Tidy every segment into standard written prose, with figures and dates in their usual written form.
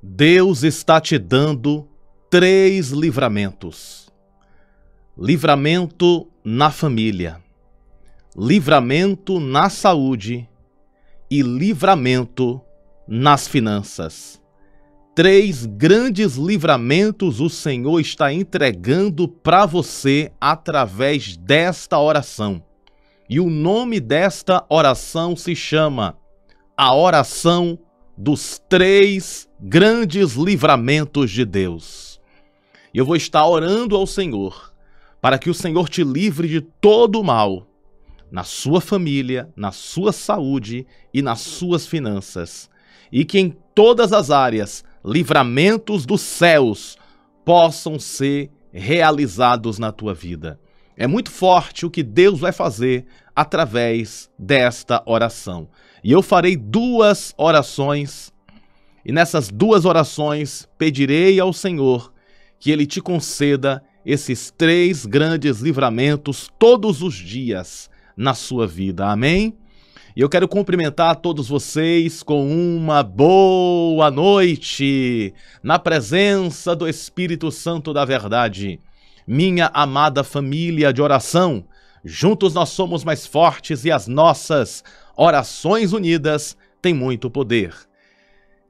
Deus está te dando 3 livramentos. Livramento na família, livramento na saúde e livramento nas finanças. 3 grandes livramentos o Senhor está entregando para você através desta oração. E o nome desta oração se chama a oração dos 3 grandes livramentos de Deus. E eu vou estar orando ao Senhor para que o Senhor te livre de todo o mal na sua família, na sua saúde e nas suas finanças. E que em todas as áreas, livramentos dos céus possam ser realizados na tua vida. É muito forte o que Deus vai fazer através desta oração. E eu farei 2 orações, e nessas 2 orações pedirei ao Senhor que Ele te conceda esses 3 grandes livramentos todos os dias na sua vida. Amém? E eu quero cumprimentar todos vocês com uma boa noite, na presença do Espírito Santo da Verdade. Minha amada família de oração, juntos nós somos mais fortes e as nossas orações unidas têm muito poder.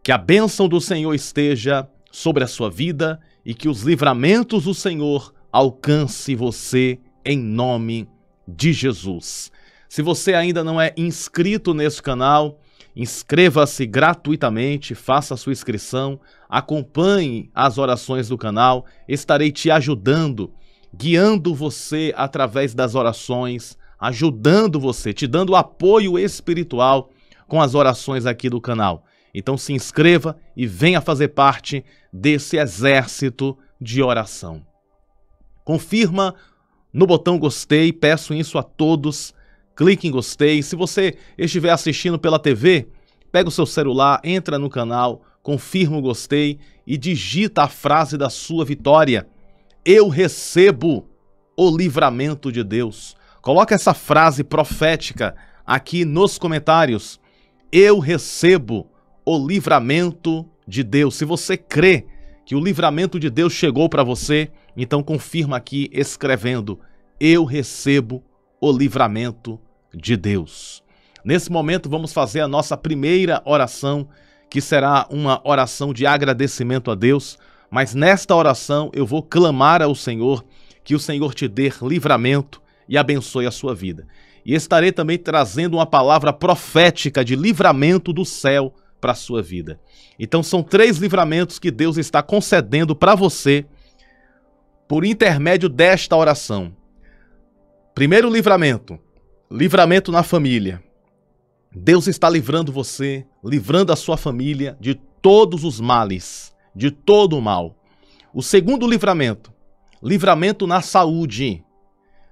Que a bênção do Senhor esteja sobre a sua vida e que os livramentos do Senhor alcance você em nome de Jesus. Se você ainda não é inscrito nesse canal, inscreva-se gratuitamente, faça a sua inscrição, acompanhe as orações do canal, estarei te ajudando, guiando você através das orações, ajudando você, te dando apoio espiritual com as orações aqui do canal. Então se inscreva e venha fazer parte desse exército de oração. Confirma no botão gostei, peço isso a todos. Clique em gostei. Se você estiver assistindo pela TV, pega o seu celular, entra no canal, confirma o gostei e digita a frase da sua vitória. Eu recebo o livramento de Deus. Coloca essa frase profética aqui nos comentários. Eu recebo o livramento de Deus. Se você crê que o livramento de Deus chegou para você, então confirma aqui escrevendo: eu recebo o livramento de Deus. Nesse momento vamos fazer a nossa primeira oração, que será uma oração de agradecimento a Deus, mas nesta oração eu vou clamar ao Senhor que o Senhor te dê livramento e abençoe a sua vida. E estarei também trazendo uma palavra profética de livramento do céu para a sua vida. Então são 3 livramentos que Deus está concedendo para você por intermédio desta oração. Primeiro livramento, livramento na família. Deus está livrando você, livrando a sua família de todos os males, de todo o mal. O segundo livramento, livramento na saúde.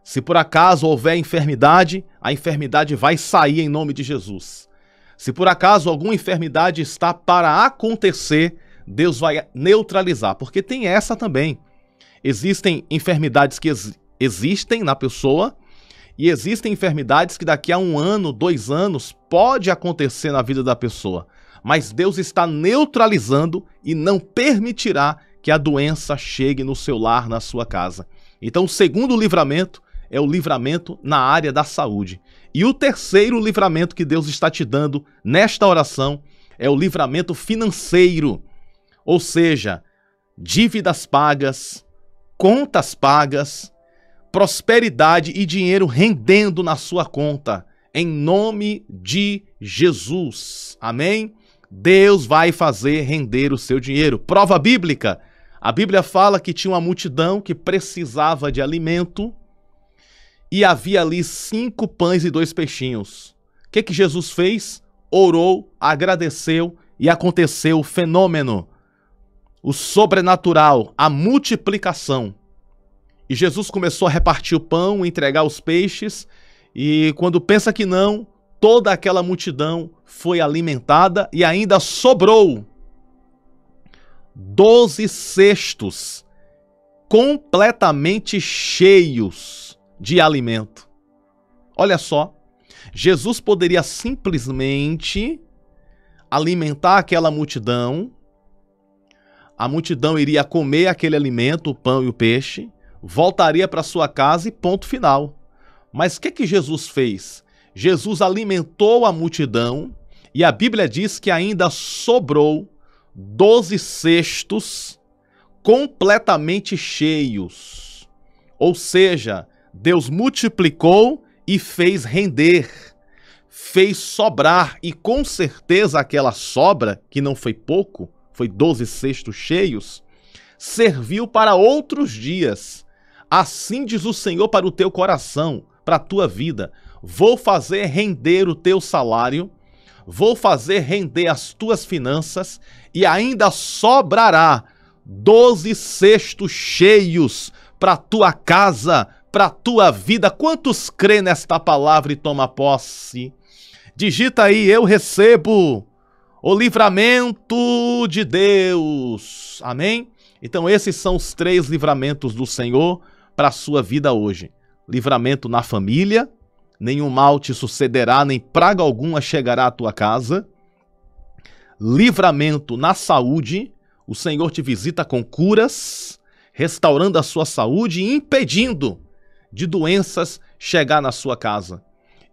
Se por acaso houver enfermidade, a enfermidade vai sair em nome de Jesus. Se por acaso alguma enfermidade está para acontecer, Deus vai neutralizar, porque tem essa também. Existem enfermidades que existem na pessoa e existem enfermidades que daqui a 1 ano, 2 anos, pode acontecer na vida da pessoa. Mas Deus está neutralizando e não permitirá que a doença chegue no seu lar, na sua casa. Então o segundo livramento é o livramento na área da saúde. E o terceiro livramento que Deus está te dando nesta oração é o livramento financeiro. Ou seja, dívidas pagas, contas pagas, prosperidade e dinheiro rendendo na sua conta, em nome de Jesus. Amém? Deus vai fazer render o seu dinheiro. Prova bíblica. A Bíblia fala que tinha uma multidão que precisava de alimento e havia ali 5 pães e 2 peixinhos. O que Jesus fez? Orou, agradeceu e aconteceu o fenômeno, o sobrenatural, a multiplicação. E Jesus começou a repartir o pão, entregar os peixes, e quando pensa que não, toda aquela multidão foi alimentada e ainda sobrou 12 cestos completamente cheios de alimento. Olha só, Jesus poderia simplesmente alimentar aquela multidão a multidão iria comer aquele alimento, o pão e o peixe, voltaria para sua casa e ponto final. Mas o que Jesus fez? Jesus alimentou a multidão e a Bíblia diz que ainda sobrou 12 cestos completamente cheios. Ou seja, Deus multiplicou e fez render, fez sobrar, e com certeza aquela sobra, que não foi pouco, foi 12 cestos cheios, serviu para outros dias. Assim diz o Senhor para o teu coração, para a tua vida: vou fazer render o teu salário, vou fazer render as tuas finanças, e ainda sobrará 12 cestos cheios para a tua casa, para a tua vida. Quantos crê nesta palavra e toma posse? Digita aí: eu recebo o livramento de Deus. Amém? Então esses são os 3 livramentos do Senhor para a sua vida hoje. Livramento na família: nenhum mal te sucederá, nem praga alguma chegará à tua casa. Livramento na saúde: o Senhor te visita com curas, restaurando a sua saúde e impedindo de doenças chegar na sua casa.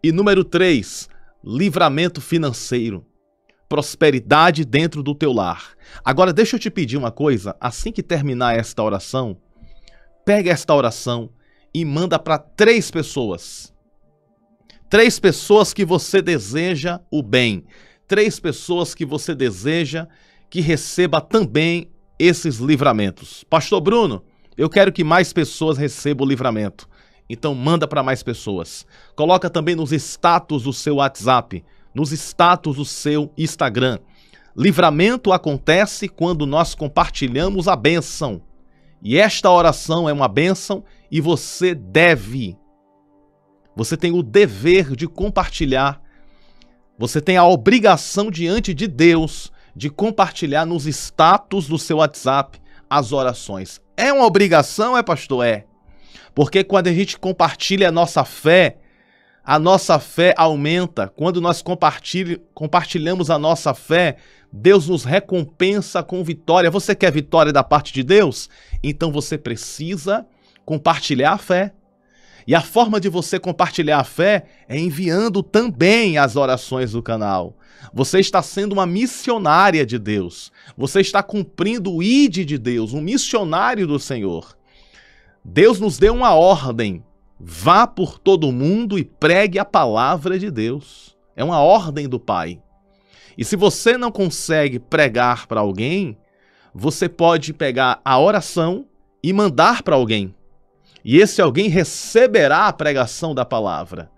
E número 3, livramento financeiro: prosperidade dentro do teu lar. Agora deixa eu te pedir uma coisa: assim que terminar esta oração, pega esta oração e manda para 3 pessoas. 3 pessoas que você deseja o bem. 3 pessoas que você deseja que receba também esses livramentos. Pastor Bruno, eu quero que mais pessoas recebam o livramento. Então manda para mais pessoas. Coloca também nos status do seu WhatsApp, nos status do seu Instagram. Livramento acontece quando nós compartilhamos a bênção. E esta oração é uma bênção e você tem o dever de compartilhar. Você tem a obrigação diante de Deus de compartilhar nos status do seu WhatsApp as orações. É uma obrigação, pastor? É. Porque quando a gente compartilha a nossa fé aumenta. Quando nós compartilhamos a nossa fé, Deus nos recompensa com vitória. Você quer vitória da parte de Deus? Então você precisa compartilhar a fé. E a forma de você compartilhar a fé é enviando também as orações do canal. Você está sendo uma missionária de Deus. Você está cumprindo o ID de Deus, um missionário do Senhor. Deus nos deu uma ordem: vá por todo mundo e pregue a palavra de Deus. É uma ordem do Pai. E se você não consegue pregar para alguém, você pode pegar a oração e mandar para alguém. E esse alguém receberá a pregação da palavra.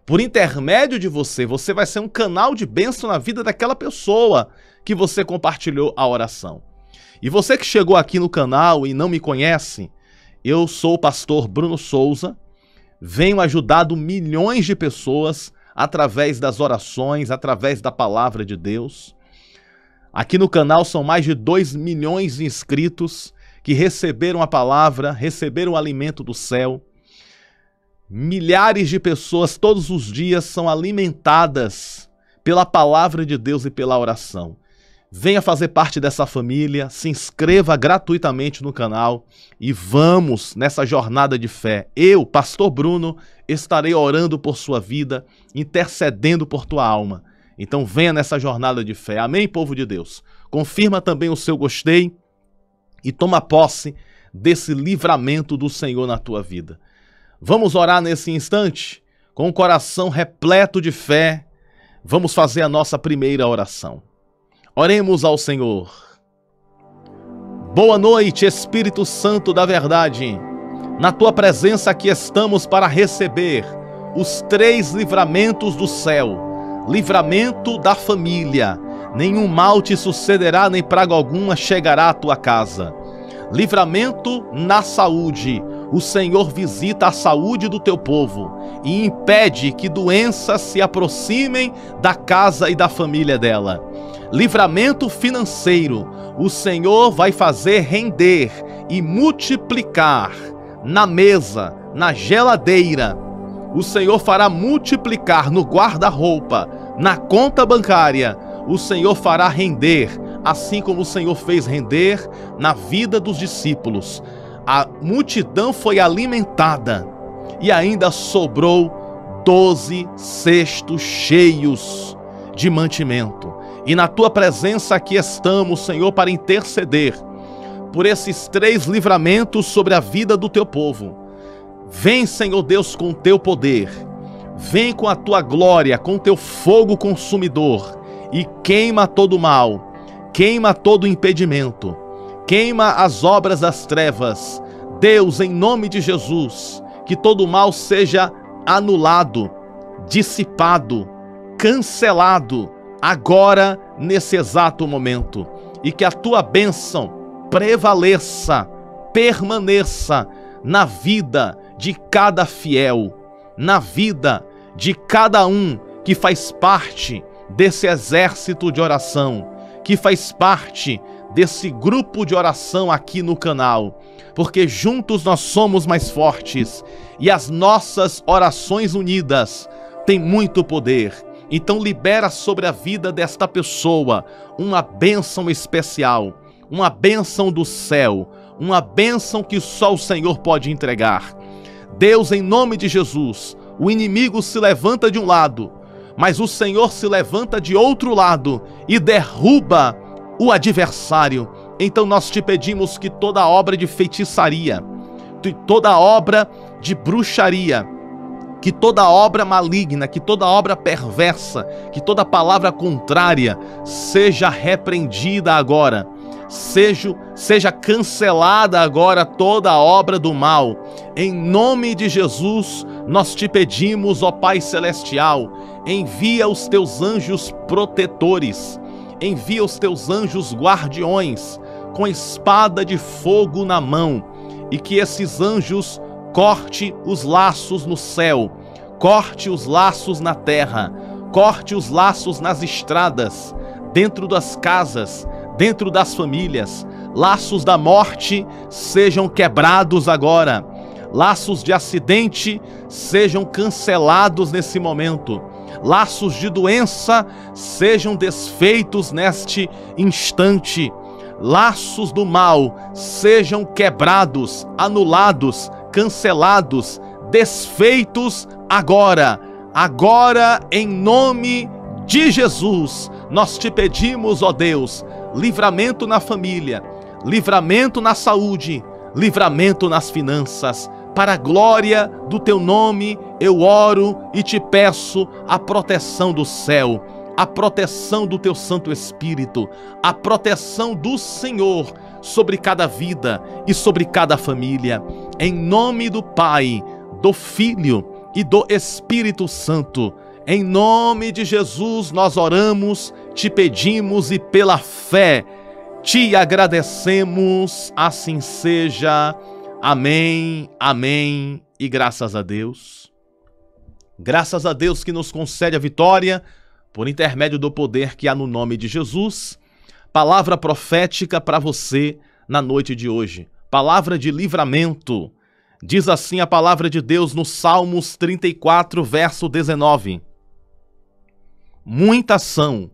Por intermédio de você, você vai ser um canal de bênção na vida daquela pessoa que você compartilhou a oração. E você que chegou aqui no canal e não me conhece, eu sou o pastor Bruno Souza, venho ajudando milhões de pessoas através das orações, através da palavra de Deus. Aqui no canal são mais de 2 milhões de inscritos que receberam a palavra, receberam o alimento do céu. Milhares de pessoas todos os dias são alimentadas pela palavra de Deus e pela oração. Venha fazer parte dessa família, se inscreva gratuitamente no canal e vamos nessa jornada de fé. Eu, pastor Bruno, estarei orando por sua vida, intercedendo por tua alma. Então venha nessa jornada de fé. Amém, povo de Deus? Confirma também o seu gostei e toma posse desse livramento do Senhor na tua vida. Vamos orar nesse instante? Com o coração repleto de fé, vamos fazer a nossa primeira oração. Oremos ao Senhor. Boa noite, Espírito Santo da verdade. Na tua presença aqui estamos para receber os 3 livramentos do céu. Livramento da família: nenhum mal te sucederá, nem praga alguma chegará à tua casa. Livramento na saúde: o Senhor visita a saúde do teu povo e impede que doenças se aproximem da casa e da família dela. Livramento financeiro: o Senhor vai fazer render e multiplicar na mesa, na geladeira. O Senhor fará multiplicar no guarda-roupa, na conta bancária. O Senhor fará render assim como o Senhor fez render na vida dos discípulos. A multidão foi alimentada e ainda sobrou 12 cestos cheios de mantimento. E na tua presença aqui estamos, Senhor, para interceder por esses 3 livramentos sobre a vida do teu povo. Vem, Senhor Deus, com o teu poder. Vem com a tua glória, com o teu fogo consumidor e queima todo o mal, queima todo o impedimento, queima as obras das trevas. Deus, em nome de Jesus, que todo o mal seja anulado, dissipado, cancelado agora, nesse exato momento, e que a tua bênção prevaleça, permaneça na vida de cada fiel, na vida de cada um que faz parte desse exército de oração, que faz parte desse grupo de oração aqui no canal, porque juntos nós somos mais fortes e as nossas orações unidas têm muito poder. Então libera sobre a vida desta pessoa uma bênção especial, uma bênção do céu, uma bênção que só o Senhor pode entregar. Deus, em nome de Jesus, o inimigo se levanta de um lado, mas o Senhor se levanta de outro lado e derruba o adversário. Então nós te pedimos que toda obra de feitiçaria, toda obra de bruxaria, que toda obra maligna, que toda obra perversa, que toda palavra contrária seja repreendida agora. Seja cancelada agora toda a obra do mal. Em nome de Jesus, nós te pedimos, ó Pai Celestial, envia os teus anjos protetores, envia os teus anjos guardiões, com espada de fogo na mão, e que esses anjos corte os laços no céu, corte os laços na terra, corte os laços nas estradas, dentro das casas, dentro das famílias. Laços da morte sejam quebrados agora, laços de acidente sejam cancelados nesse momento, laços de doença sejam desfeitos neste instante, laços do mal sejam quebrados, anulados, cancelados, desfeitos agora. Agora, em nome de Jesus, nós te pedimos, ó Deus, livramento na família, livramento na saúde, livramento nas finanças. Para a glória do teu nome, eu oro e te peço a proteção do céu, a proteção do teu Santo Espírito, a proteção do Senhor sobre cada vida e sobre cada família. Em nome do Pai, do Filho e do Espírito Santo, em nome de Jesus nós oramos, te pedimos e pela fé te agradecemos. Assim seja. Amém, amém e graças a Deus. Graças a Deus que nos concede a vitória por intermédio do poder que há no nome de Jesus. Palavra profética para você na noite de hoje. Palavra de livramento. Diz assim a palavra de Deus no Salmos 34, verso 19. Muitas são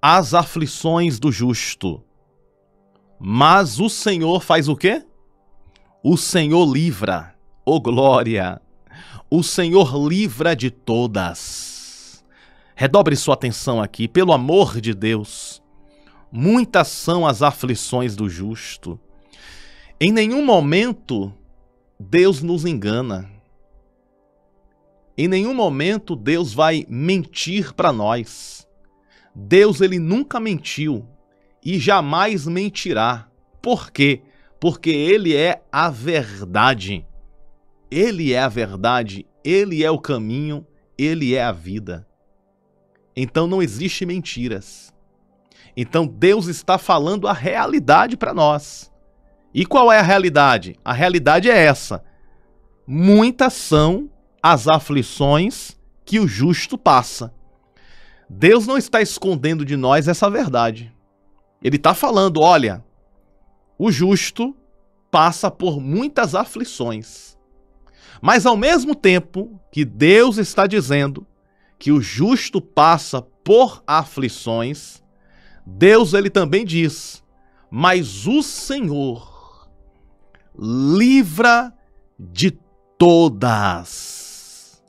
as aflições do justo, mas o Senhor faz o quê? O Senhor livra, ô glória! O Senhor livra de todas. Redobre sua atenção aqui, pelo amor de Deus. Muitas são as aflições do justo. Em nenhum momento Deus nos engana. Em nenhum momento Deus vai mentir para nós. Deus, ele nunca mentiu e jamais mentirá. Por quê? Porque ele é a verdade. Ele é a verdade, ele é o caminho, ele é a vida. Então não existe mentiras. Então Deus está falando a realidade para nós. E qual é a realidade? A realidade é essa. Muitas são as aflições que o justo passa. Deus não está escondendo de nós essa verdade. Ele está falando, olha, o justo passa por muitas aflições. Mas ao mesmo tempo que Deus está dizendo que o justo passa por aflições, Deus, ele também diz: mas o Senhor livra de todas.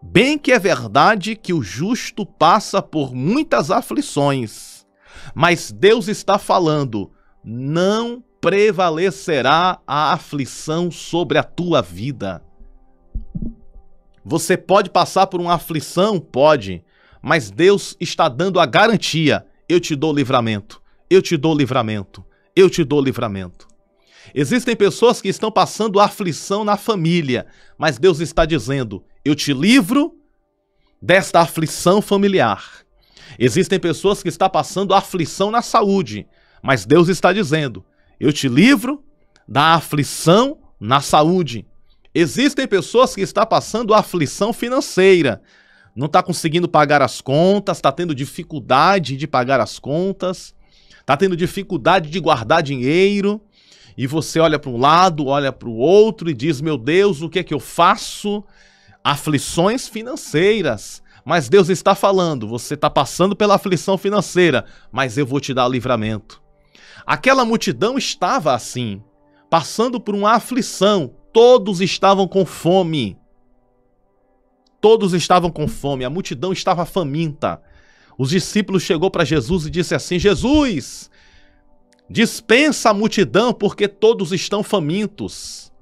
Bem que é verdade que o justo passa por muitas aflições, mas Deus está falando: não prevalecerá a aflição sobre a tua vida. Você pode passar por uma aflição? Pode, mas Deus está dando a garantia: eu te dou livramento, eu te dou livramento, eu te dou livramento. Existem pessoas que estão passando aflição na família, mas Deus está dizendo: eu te livro desta aflição familiar. Existem pessoas que estão passando aflição na saúde, mas Deus está dizendo: eu te livro da aflição na saúde. Existem pessoas que estão passando aflição financeira, não está conseguindo pagar as contas, está tendo dificuldade de pagar as contas, está tendo dificuldade de guardar dinheiro, e você olha para um lado, olha para o outro e diz: meu Deus, o que é que eu faço? Aflições financeiras. Mas Deus está falando: você está passando pela aflição financeira, mas eu vou te dar livramento. Aquela multidão estava assim, passando por uma aflição. Todos estavam com fome. Todos estavam com fome. A multidão estava faminta. Os discípulos chegou para Jesus e disse assim: Jesus, dispensa a multidão porque todos estão famintos.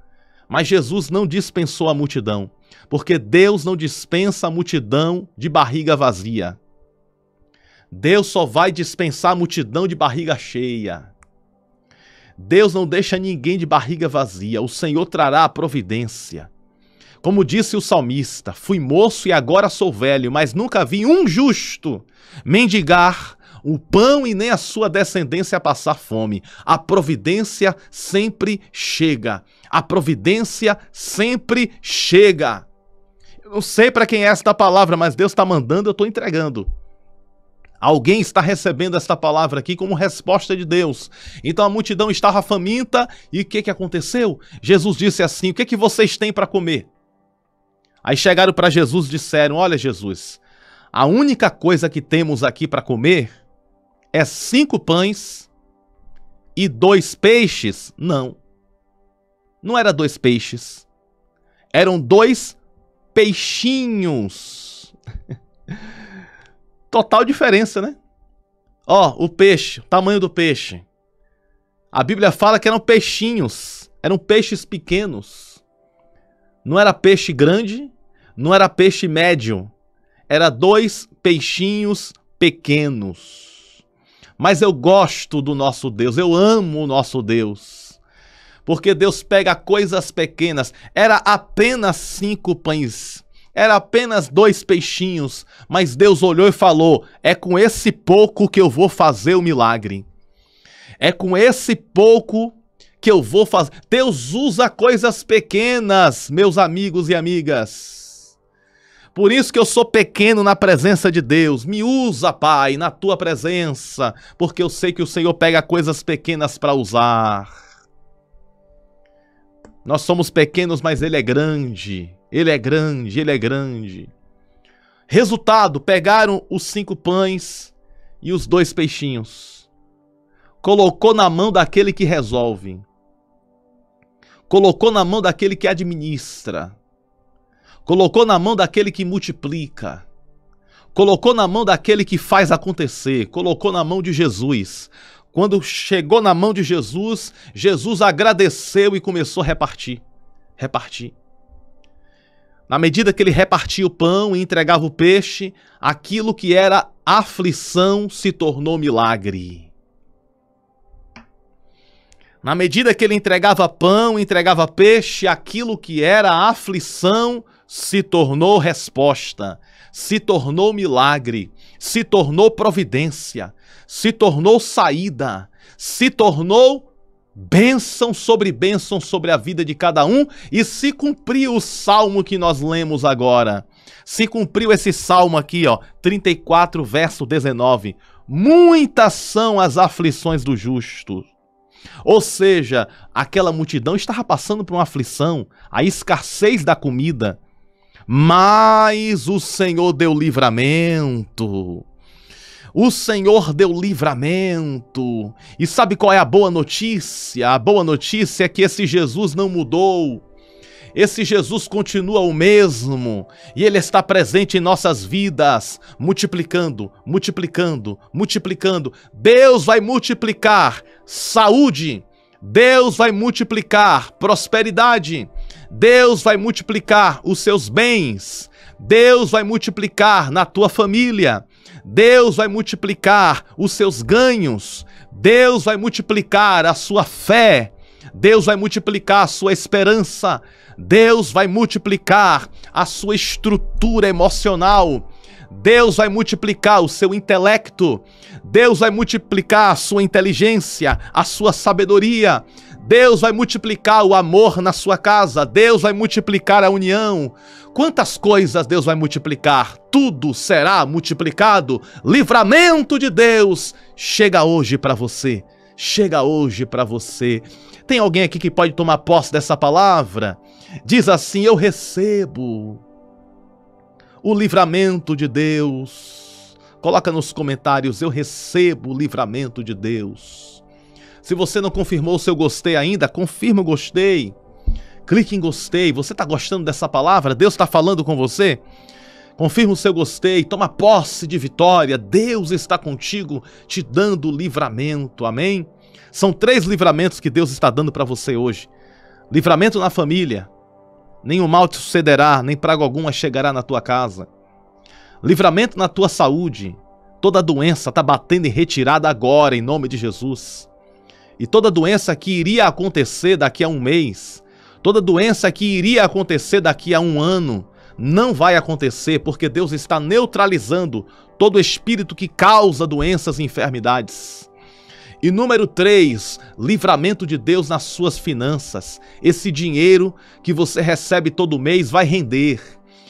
Mas Jesus não dispensou a multidão, porque Deus não dispensa a multidão de barriga vazia. Deus só vai dispensar a multidão de barriga cheia. Deus não deixa ninguém de barriga vazia. O Senhor trará a providência. Como disse o salmista: fui moço e agora sou velho, mas nunca vi um justo mendigar o pão e nem a sua descendência passar fome. A providência sempre chega. A providência sempre chega. Eu não sei para quem é esta palavra, mas Deus está mandando, eu estou entregando. Alguém está recebendo esta palavra aqui como resposta de Deus. Então a multidão estava faminta e o que aconteceu? Jesus disse assim: o que vocês têm para comer? Aí chegaram para Jesus e disseram: olha, Jesus, a única coisa que temos aqui para comer é 5 pães e 2 peixes. Não, não era 2 peixes, eram 2 peixinhos. Total diferença, né? Ó, o peixe, o tamanho do peixe. A Bíblia fala que eram peixinhos, eram peixes pequenos. Não era peixe grande, não era peixe médio. Era 2 peixinhos pequenos. Mas eu gosto do nosso Deus, eu amo o nosso Deus. Porque Deus pega coisas pequenas. Era apenas 5 pães. Era apenas 2 peixinhos, mas Deus olhou e falou: é com esse pouco que eu vou fazer o milagre. É com esse pouco que eu vou fazer. Deus usa coisas pequenas, meus amigos e amigas. Por isso que eu sou pequeno na presença de Deus. Me usa, Pai, na tua presença, porque eu sei que o Senhor pega coisas pequenas para usar. Nós somos pequenos, mas Ele é grande. Ele é grande, Ele é grande. Resultado, pegaram os 5 pães e os 2 peixinhos. Colocou na mão daquele que resolve. Colocou na mão daquele que administra. Colocou na mão daquele que multiplica. Colocou na mão daquele que faz acontecer. Colocou na mão de Jesus. Quando chegou na mão de Jesus, Jesus agradeceu e começou a repartir. Repartir. Na medida que ele repartia o pão e entregava o peixe, aquilo que era aflição se tornou milagre. Na medida que ele entregava pão e entregava peixe, aquilo que era aflição se tornou resposta, se tornou milagre, se tornou providência, se tornou saída, se tornou bênção sobre a vida de cada um, e se cumpriu o salmo que nós lemos agora. Se cumpriu esse salmo aqui, ó, 34, verso 19. Muitas são as aflições do justo. Ou seja, aquela multidão estava passando por uma aflição, a escassez da comida, mas o Senhor deu livramento. O Senhor deu livramento. E sabe qual é a boa notícia? A boa notícia é que esse Jesus não mudou. Esse Jesus continua o mesmo, e Ele está presente em nossas vidas, multiplicando, multiplicando, multiplicando. Deus vai multiplicar saúde, Deus vai multiplicar prosperidade, Deus vai multiplicar os seus bens, Deus vai multiplicar na tua família, Deus vai multiplicar os seus ganhos, Deus vai multiplicar a sua fé, Deus vai multiplicar a sua esperança, Deus vai multiplicar a sua estrutura emocional, Deus vai multiplicar o seu intelecto, Deus vai multiplicar a sua inteligência, a sua sabedoria, Deus vai multiplicar o amor na sua casa, Deus vai multiplicar a união. Quantas coisas Deus vai multiplicar? Tudo será multiplicado. Livramento de Deus chega hoje para você. Chega hoje para você. Tem alguém aqui que pode tomar posse dessa palavra? Diz assim: eu recebo o livramento de Deus. Coloca nos comentários: eu recebo o livramento de Deus. Se você não confirmou o seu gostei ainda, confirma o gostei. Clique em gostei. Você está gostando dessa palavra? Deus está falando com você? Confirma o seu gostei, toma posse de vitória. Deus está contigo, te dando livramento, amém? São 3 livramentos que Deus está dando para você hoje. Livramento na família, nenhum mal te sucederá, nem praga alguma chegará na tua casa. Livramento na tua saúde, toda doença está batendo em retirada agora, em nome de Jesus. E toda doença que iria acontecer daqui a um mês, toda doença que iria acontecer daqui a um ano, não vai acontecer, porque Deus está neutralizando todo espírito que causa doenças e enfermidades. E número 3, livramento de Deus nas suas finanças. Esse dinheiro que você recebe todo mês vai render.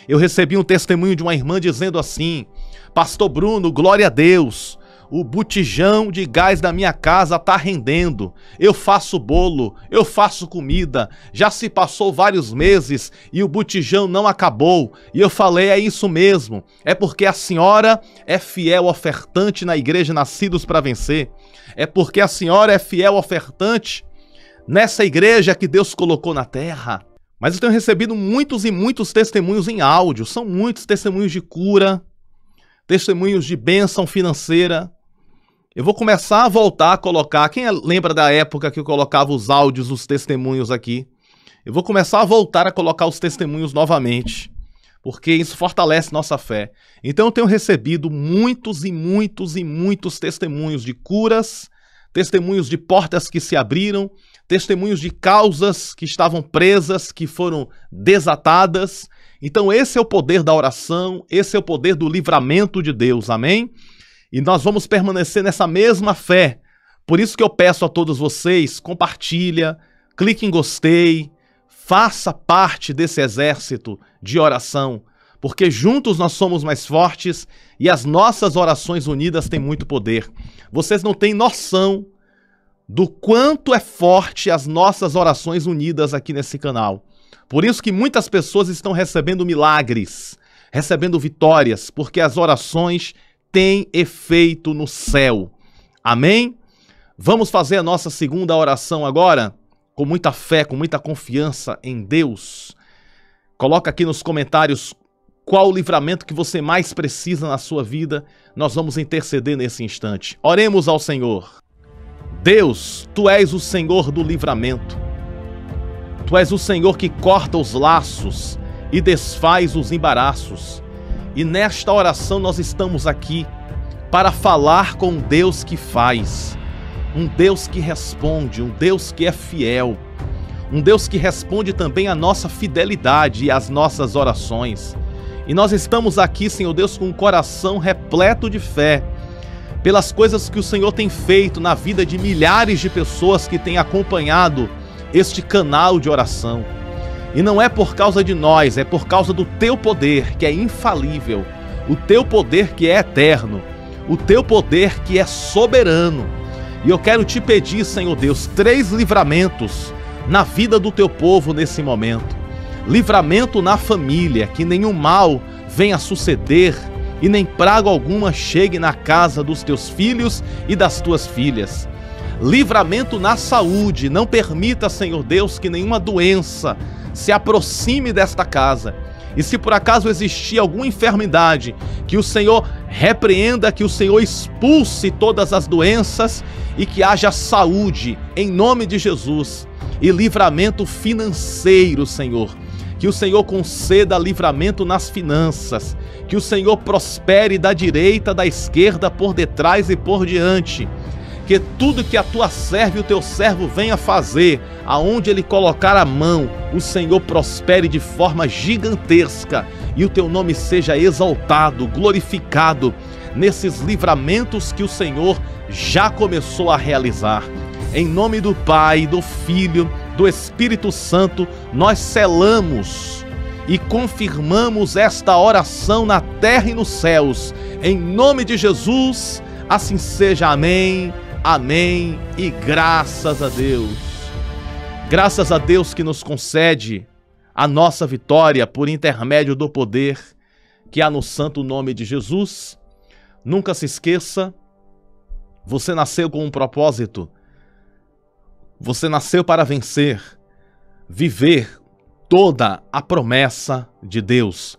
Eu recebi um testemunho de uma irmã dizendo assim: Pastor Bruno, glória a Deus, o botijão de gás da minha casa está rendendo. Eu faço bolo, eu faço comida. Já se passou vários meses e o botijão não acabou. E eu falei: é isso mesmo. É porque a senhora é fiel ofertante na igreja Nascidos para Vencer. É porque a senhora é fiel ofertante nessa igreja que Deus colocou na terra. Mas eu tenho recebido muitos e muitos testemunhos em áudio. São muitos testemunhos de cura, testemunhos de bênção financeira. Eu vou começar a voltar a colocar. Quem lembra da época que eu colocava os áudios, os testemunhos aqui? Eu vou começar a voltar a colocar os testemunhos novamente, porque isso fortalece nossa fé. Então eu tenho recebido muitos e muitos e muitos testemunhos de curas, testemunhos de portas que se abriram, testemunhos de causas que estavam presas, que foram desatadas. Então esse é o poder da oração, esse é o poder do livramento de Deus, amém? E nós vamos permanecer nessa mesma fé. Por isso que eu peço a todos vocês: compartilha, clique em gostei, faça parte desse exército de oração, porque juntos nós somos mais fortes e as nossas orações unidas têm muito poder. Vocês não têm noção do quanto é forte as nossas orações unidas aqui nesse canal. Por isso que muitas pessoas estão recebendo milagres, recebendo vitórias, porque as orações têm efeito no céu. Amém? Vamos fazer a nossa segunda oração agora? Com muita fé, com muita confiança em Deus. Coloca aqui nos comentários qual o livramento que você mais precisa na sua vida. Nós vamos interceder nesse instante. Oremos ao Senhor. Deus, Tu és o Senhor do livramento. Tu és o Senhor que corta os laços e desfaz os embaraços. E nesta oração nós estamos aqui para falar com um Deus que faz, um Deus que responde, um Deus que é fiel, um Deus que responde também à nossa fidelidade e às nossas orações. E nós estamos aqui, Senhor Deus, com um coração repleto de fé, pelas coisas que o Senhor tem feito na vida de milhares de pessoas que têm acompanhado este canal de oração. E não é por causa de nós, é por causa do Teu poder, que é infalível, o Teu poder que é eterno, o Teu poder que é soberano. E eu quero te pedir, Senhor Deus, 3 livramentos na vida do Teu povo nesse momento. Livramento na família, que nenhum mal venha suceder e nem praga alguma chegue na casa dos teus filhos e das tuas filhas. Livramento na saúde, não permita, Senhor Deus, que nenhuma doença se aproxime desta casa. E se por acaso existir alguma enfermidade, que o Senhor repreenda, que o Senhor expulse todas as doenças e que haja saúde, em nome de Jesus. E livramento financeiro, Senhor. Que o Senhor conceda livramento nas finanças. Que o Senhor prospere da direita, da esquerda, por detrás e por diante. Que tudo que a tua serva e o teu servo venha fazer, aonde ele colocar a mão, o Senhor prospere de forma gigantesca e o teu nome seja exaltado, glorificado nesses livramentos que o Senhor já começou a realizar. Em nome do Pai, do Filho, do Espírito Santo, nós selamos e confirmamos esta oração na terra e nos céus. Em nome de Jesus, assim seja. Amém. Amém e graças a Deus. Graças a Deus que nos concede a nossa vitória por intermédio do poder que há no santo nome de Jesus. Nunca se esqueça, você nasceu com um propósito. Você nasceu para vencer, viver toda a promessa de Deus.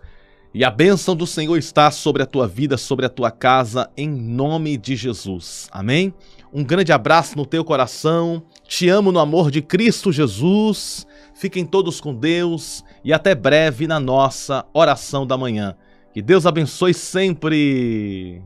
E a bênção do Senhor está sobre a tua vida, sobre a tua casa, em nome de Jesus. Amém? Um grande abraço no teu coração. Te amo no amor de Cristo Jesus. Fiquem todos com Deus e até breve na nossa oração da manhã. Que Deus abençoe sempre.